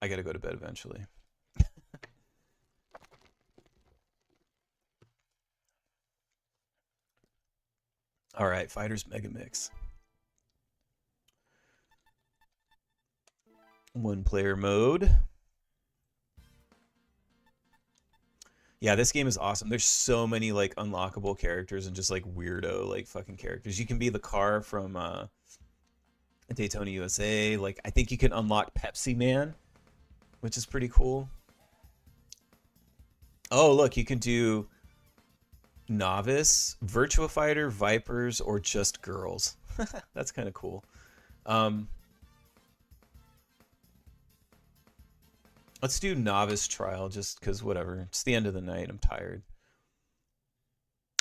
I gotta go to bed eventually. All right, Fighters Megamix. One player mode. Yeah, this game is awesome. There's so many like unlockable characters and just like weirdo like fucking characters. You can be the car from Daytona USA. Like I think you can unlock Pepsi Man, which is pretty cool. Oh, look, you can do novice, Virtua Fighter, Vipers, or just girls. That's kind of cool. Um, let's do novice trial just because whatever. It's the end of the night. I'm tired.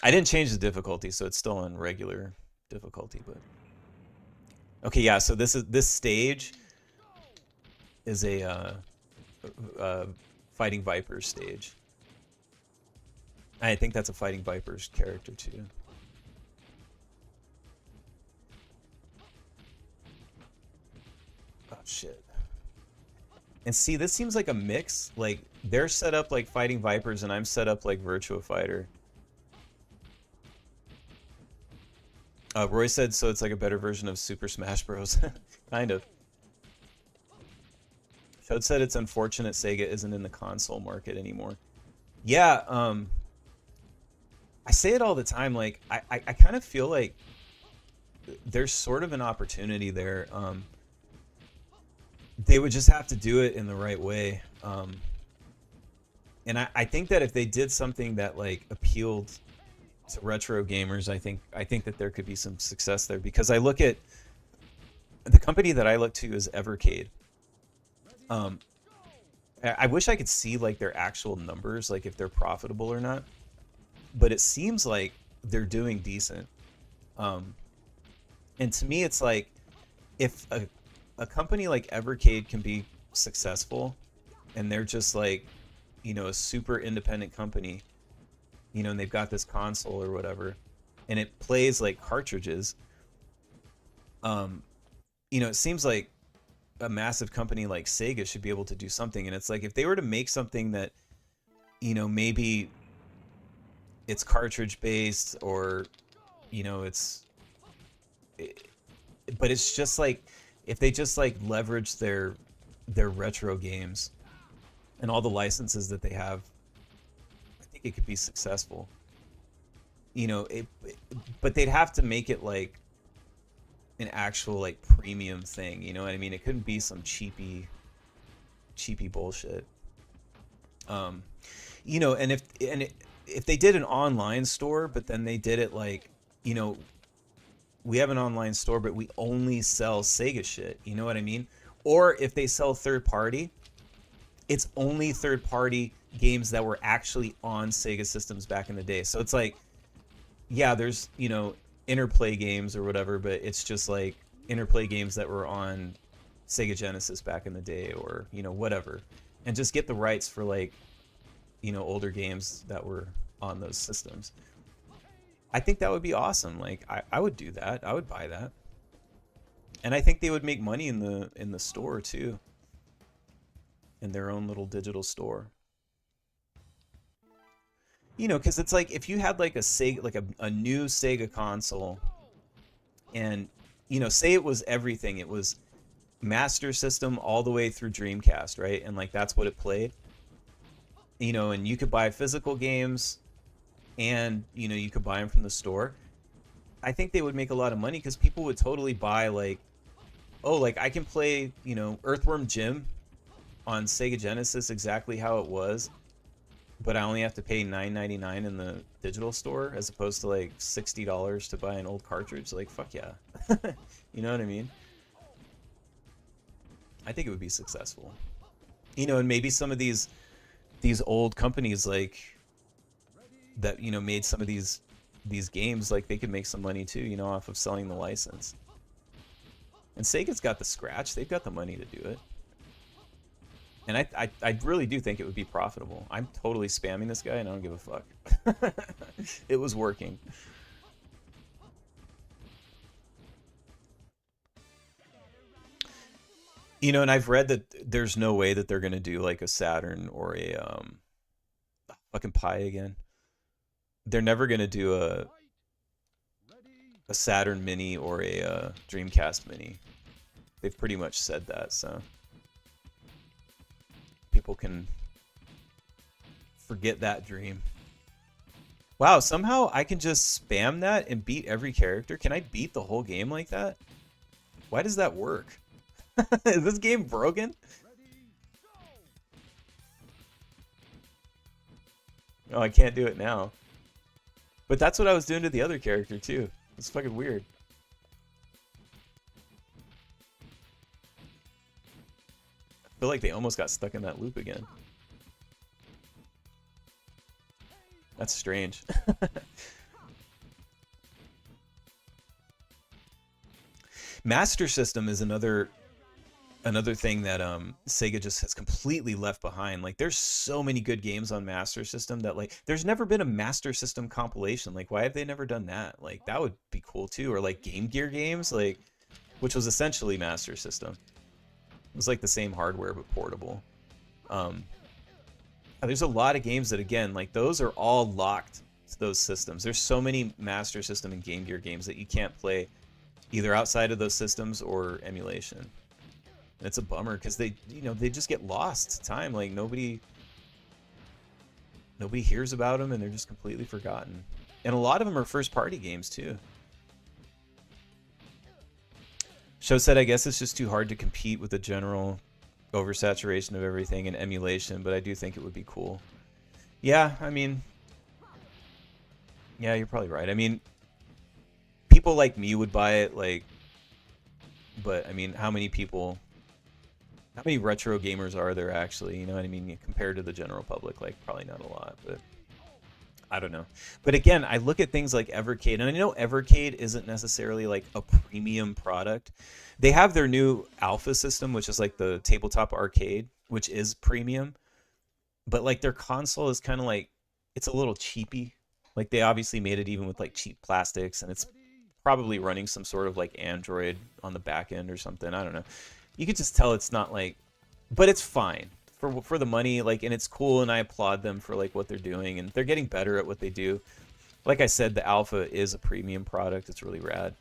I didn't change the difficulty, so it's still on regular difficulty. But okay, yeah. So this stage is a Fighting Vipers stage. I think that's a Fighting Vipers character too. Oh shit. And see, this seems like a mix. Like they're set up like Fighting Vipers, and I'm set up like Virtua Fighter. Roy said so. It's like a better version of Super Smash Bros. Kind of. Shode said it's unfortunate Sega isn't in the console market anymore. Yeah, I say it all the time. Like I kind of feel like there's sort of an opportunity there. They would just have to do it in the right way. And I think that if they did something that like appealed to retro gamers, I think that there could be some success there, because I look at the company that I look to is Evercade. Um, I wish I could see like their actual numbers, like if they're profitable or not, but it seems like they're doing decent. Um, and to me, it's like if a company like Evercade can be successful, and they're just like, a super independent company, and they've got this console or whatever, and it plays like cartridges. Um, it seems like a massive company like Sega should be able to do something. And it's like if they were to make something that, maybe it's cartridge based, or it's but it's just like if they just like leverage their retro games and all the licenses that they have, I think it could be successful. But they'd have to make it like an actual like premium thing. You know what I mean? It couldn't be some cheapy bullshit. Um, and if they did an online store, but then they did it like, we have an online store, but we only sell Sega shit. You know what I mean? Or if they sell third party, it's only third party games that were actually on Sega systems back in the day. So it's like, yeah, there's, Interplay games or whatever, but it's just like Interplay games that were on Sega Genesis back in the day, or, whatever. And just get the rights for like, older games that were on those systems. I think that would be awesome. Like I would do that. I would buy that. And I think they would make money in the store too. In their own little digital store. Because it's like if you had like a Sega, like a new Sega console, and say it was everything. It was Master System all the way through Dreamcast, right? And like that's what it played. And you could buy physical games, and you could buy them from the store. I think they would make a lot of money because people would totally buy like, oh, like I can play Earthworm Jim on Sega Genesis exactly how it was, but I only have to pay $9.99 in the digital store as opposed to like $60 to buy an old cartridge. Like fuck yeah. You know what I mean? I think it would be successful. And maybe some of these old companies like that made some of these games, like they could make some money too, off of selling the license. And Sega's got the scratch, they've got the money to do it. And I really do think it would be profitable. I'm totally spamming this guy and I don't give a fuck. It was working. You know, and I've read that there's no way that they're gonna do like a Saturn or a fucking Pi again. They're never gonna do a Saturn Mini or a Dreamcast Mini. They've pretty much said that, so people can forget that dream. Wow, somehow I can just spam that and beat every character. Can I beat the whole game like that? Why does that work? Is this game broken? Oh, I can't do it now. But that's what I was doing to the other character too. It's fucking weird. I feel like they almost got stuck in that loop again. That's strange. Master System is another thing that Sega just has completely left behind. Like there's so many good games on Master System that like there's never been a Master System compilation. Like why have they never done that? Like that would be cool too. Or like Game Gear games, like which was essentially Master System. It was like the same hardware but portable. There's a lot of games that again like those are all locked to those systems. There's so many Master System and Game Gear games that you can't play either outside of those systems or emulation. And it's a bummer because they, you know, they just get lost to time. Like nobody hears about them and they're just completely forgotten. And a lot of them are first-party games too. Show said, I guess it's just too hard to compete with the general oversaturation of everything and emulation, but I do think it would be cool. Yeah, I mean, yeah, you're probably right. I mean, people like me would buy it, like, but I mean, how many retro gamers are there actually? You know what I mean? Compared to the general public, like probably not a lot, but I don't know. But again, I look at things like Evercade, and I know Evercade isn't necessarily like a premium product. They have their new Alpha system, which is like the tabletop arcade, which is premium. But like their console is kind of like, it's a little cheapy. Like they obviously made it even with like cheap plastics, and it's probably running some sort of like Android on the back end or something. I don't know. You could just tell it's not like, but it's fine for the money, like, and it's cool, and I applaud them for like what they're doing, and they're getting better at what they do. Like I said, the Alpha is a premium product. It's really rad.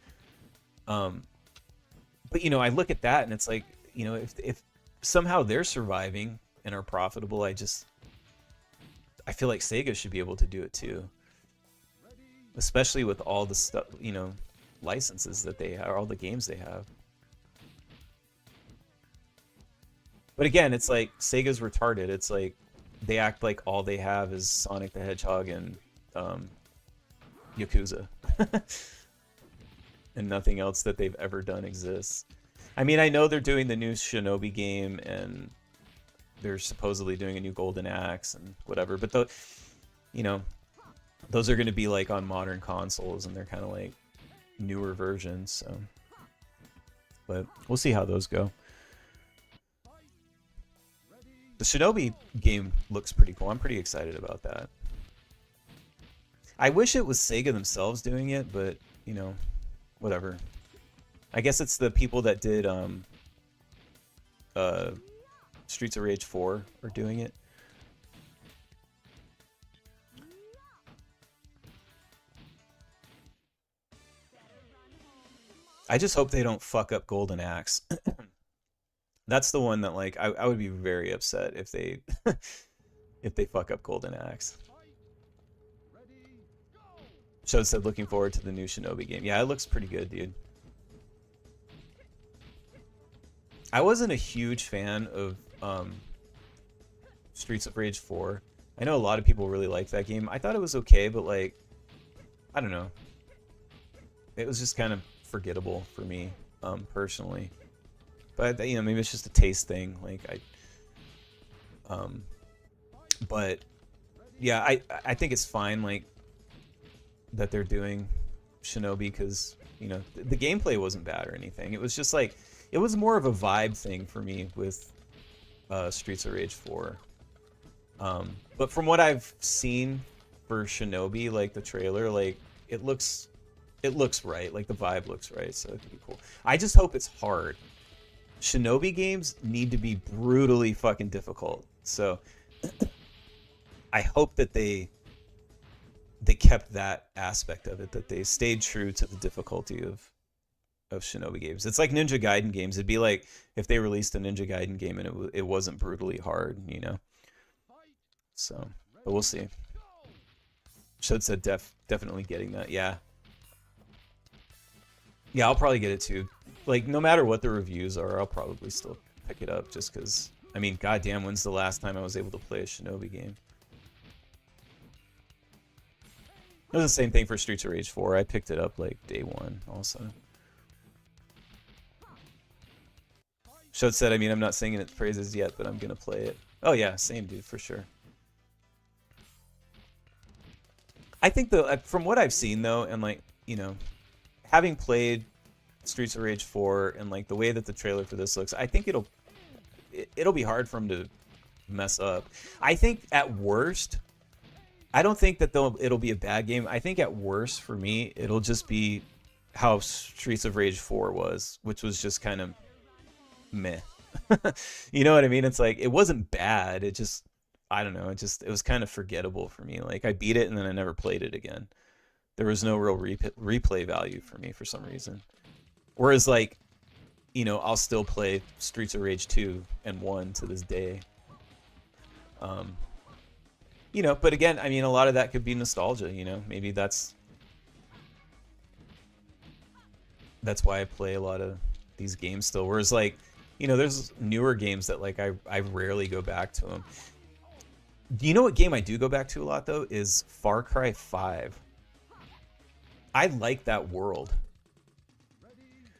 But you know, I look at that and it's like, you know, if somehow they're surviving and are profitable, I feel like Sega should be able to do it too. Especially with all the stuff, you know, licenses that they have, all the games they have. But again, it's like Sega's retarded. It's like they act like all they have is Sonic the Hedgehog and Yakuza. And nothing else that they've ever done exists. I mean, I know they're doing the new Shinobi game and they're supposedly doing a new Golden Axe and whatever, but you know, those are going to be like on modern consoles and they're kind of like newer versions, so but we'll see how those go. The Shinobi game looks pretty cool. I'm pretty excited about that. I wish it was Sega themselves doing it, but you know, whatever. I guess it's the people that did Streets of Rage 4 are doing it. I just hope they don't fuck up Golden Axe. That's the one that like I would be very upset if they if they fuck up Golden Axe. Show said looking forward to the new Shinobi game. Yeah, it looks pretty good, dude. I wasn't a huge fan of Streets of Rage 4. I know a lot of people really liked that game. I thought it was okay, but like, I don't know. It was just kind of forgettable for me, personally. But you know, maybe it's just a taste thing. Like but yeah, I think it's fine. Like that they're doing Shinobi because you know the gameplay wasn't bad or anything. It was just like it was more of a vibe thing for me with Streets of Rage 4. But from what I've seen for Shinobi, like the trailer, like it looks right. Like the vibe looks right, so it could be cool. I just hope it's hard. Shinobi games need to be brutally fucking difficult. So I hope that they kept that aspect of it, that they stayed true to the difficulty of Shinobi games. It's like Ninja Gaiden games. It'd be like if they released a Ninja Gaiden game and it wasn't brutally hard, you know. So, but we'll see. Shod said definitely getting that. Yeah. Yeah, I'll probably get it too. Like, no matter what the reviews are, I'll probably still pick it up just because, I mean, goddamn, when's the last time I was able to play a Shinobi game? It was the same thing for Streets of Rage 4. I picked it up like day one also. Shod said, I mean, I'm not singing its praises yet, but I'm going to play it. Oh yeah, same dude, for sure. I think from what I've seen though, and like, you know, having played Streets of Rage 4 and like the way that the trailer for this looks, I think it'll be hard for him to mess up. I think at worst, I don't think that it'll be a bad game. I think at worst for me, it'll just be how Streets of Rage 4 was, which was just kind of meh. You know what I mean? It's like, it wasn't bad. It just, I don't know. It was kind of forgettable for me. Like, I beat it and then I never played it again. There was no real replay value for me for some reason. Whereas, like, you know, I'll still play Streets of Rage 2 and 1 to this day. You know, but again, I mean, a lot of that could be nostalgia, you know? Maybe that's why I play a lot of these games still. Whereas, like, you know, there's newer games that, like, I rarely go back to them. You know what game I do go back to a lot, though, is Far Cry 5. I like that world.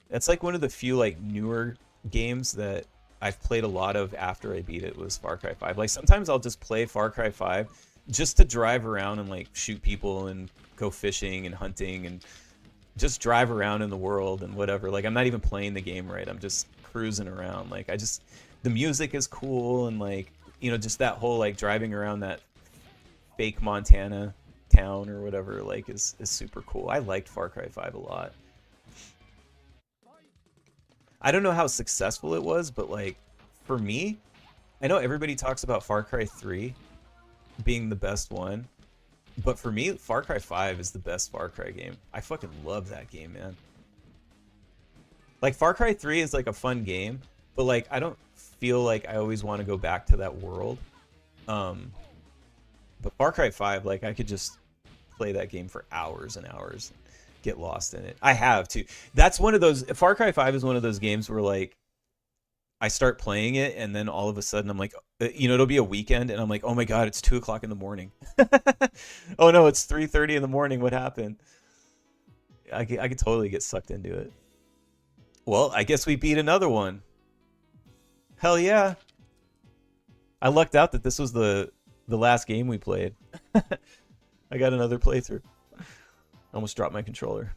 That's like one of the few like newer games that I've played a lot of after I beat it was Far Cry 5. Like sometimes I'll just play Far Cry 5 just to drive around and like shoot people and go fishing and hunting and just drive around in the world and whatever. Like I'm not even playing the game right. I'm just cruising around. Like the music is cool and like, you know, just that whole like driving around that fake Montana town or whatever like is super cool. I liked Far Cry 5 a lot. I don't know how successful it was, but like for me, I know everybody talks about Far Cry 3 being the best one, but for me, Far Cry 5 is the best Far Cry game. I fucking love that game, man. Like Far Cry 3 is like a fun game, but like I don't feel like I always want to go back to that world. But Far Cry 5, like I could just play that game for hours and hours. Get lost in it. I have too. That's one of those. Far Cry 5 is one of those games where like I start playing it and then all of a sudden I'm like, you know, it'll be a weekend and I'm like, oh my god, it's 2 o'clock in the morning. Oh no, it's 3:30 in the morning. What happened? I could totally get sucked into it. Well, I guess we beat another one. Hell yeah! I lucked out that this was the last game we played. I got another playthrough. Almost dropped my controller.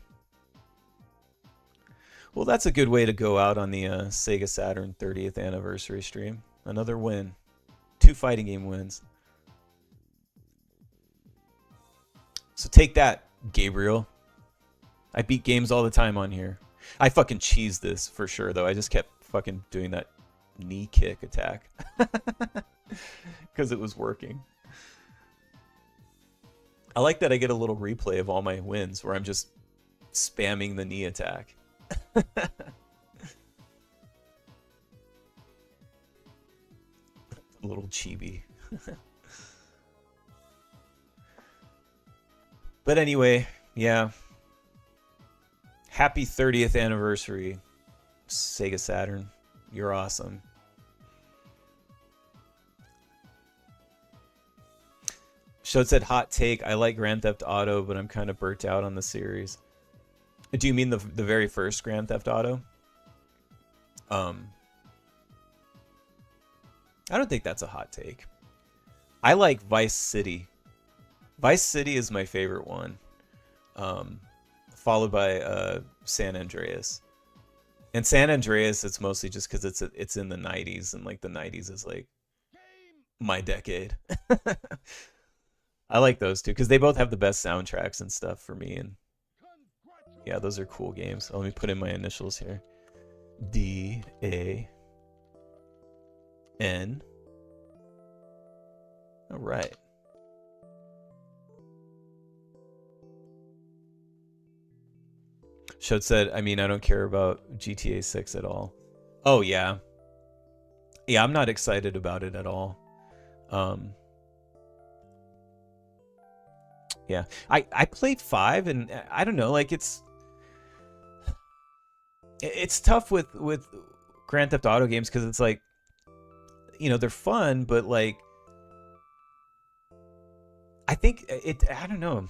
Well, that's a good way to go out on the Sega Saturn 30th anniversary stream. Another win. 2 fighting game wins. So take that, Gabriel. I beat games all the time on here. I fucking cheesed this for sure, though. I just kept fucking doing that knee kick attack. Because it was working. I like that I get a little replay of all my wins where I'm just spamming the knee attack. A little chibi. But anyway, yeah. Happy 30th anniversary, Sega Saturn. You're awesome. Shod said, hot take, I like Grand Theft Auto, but I'm kind of burnt out on the series. Do you mean the very first Grand Theft Auto? I don't think that's a hot take. I like Vice City. Vice City is my favorite one. Followed by San Andreas. And San Andreas, it's mostly just because it's in the 90s, and like the 90s is like my decade. I like those two because they both have the best soundtracks and stuff for me. And yeah, those are cool games. Let me put in my initials here. D-A-N. All right. Shot said, I mean, I don't care about GTA 6 at all. Oh, yeah. Yeah, I'm not excited about it at all. Um, yeah. I played 5 and I don't know, like it's tough with Grand Theft Auto games because it's like, they're fun, but like I think I don't know.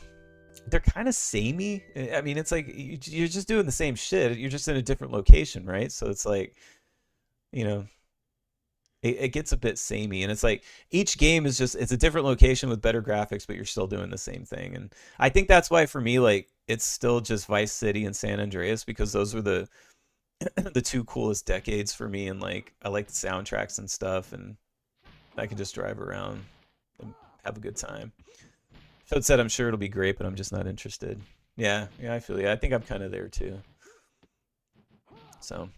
They're kind of samey. I mean, it's like you're just doing the same shit. You're just in a different location, right? So it's like, you know, it gets a bit samey, and it's like each game is just it's a different location with better graphics, but you're still doing the same thing. And I think that's why for me, like, it's still just Vice City and San Andreas because those were the the two coolest decades for me. And like I like the soundtracks and stuff, and I can just drive around and have a good time. So it said I'm sure it'll be great, but I'm just not interested. Yeah, yeah, I feel you. I think I'm kind of there too. So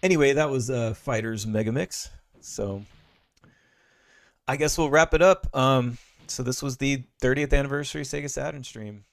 anyway, that was Fighters Megamix. So I guess we'll wrap it up. So this was the 30th anniversary Sega Saturn stream.